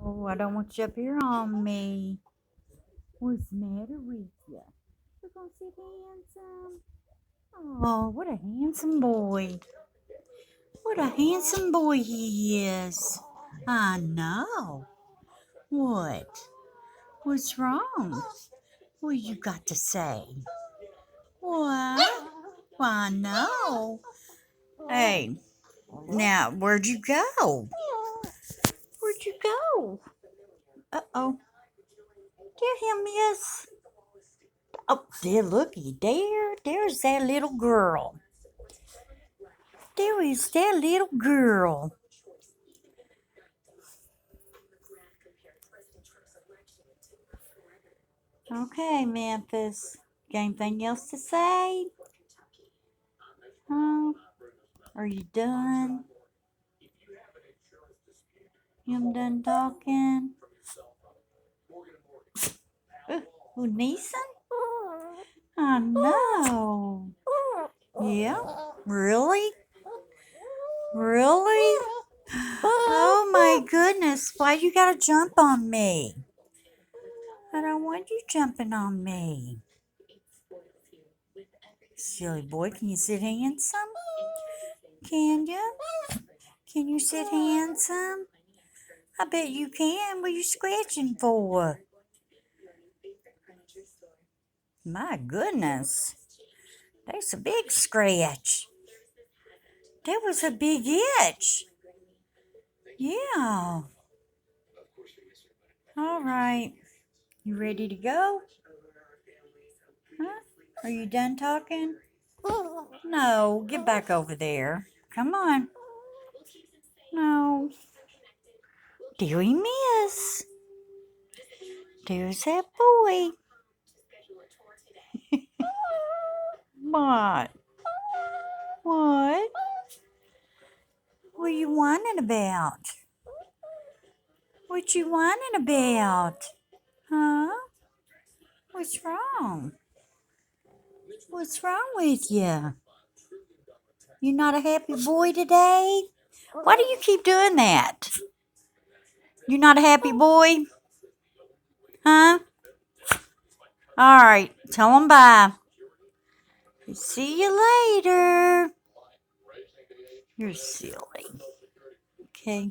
Oh, I don't want you up here on me. What's the matter with you? You're gonna sit handsome? Oh, what a handsome boy. What a handsome boy he is. I know. What? What's wrong? What you got to say? What? Why, no. Hey, now, where'd you go? Where'd you go? Uh-oh. There him is. Oh, there, looky, there's that little girl. There is that little girl. Okay, Memphis. Got anything else to say? Huh? Are you done? You done talking? Who, Neeson? I know. Yeah? Really? Really? Oh my goodness, why you gotta jump on me? I don't want you jumping on me. Silly boy, can you sit handsome? Can you? Can you sit handsome? I bet you can. What are you scratching for? My goodness. That's a big scratch. That was a big itch. Yeah. All right. You ready to go? Huh? Are you done talking? No, get back over there. Come on. No. There he is. There's that boy. What? What? What are you whining about? What you whining about? Huh? What's wrong? What's wrong with you? You not a happy boy today? Why do you keep doing that? You not a happy boy? Huh? All right. Tell him bye. See you later. You're silly. Okay.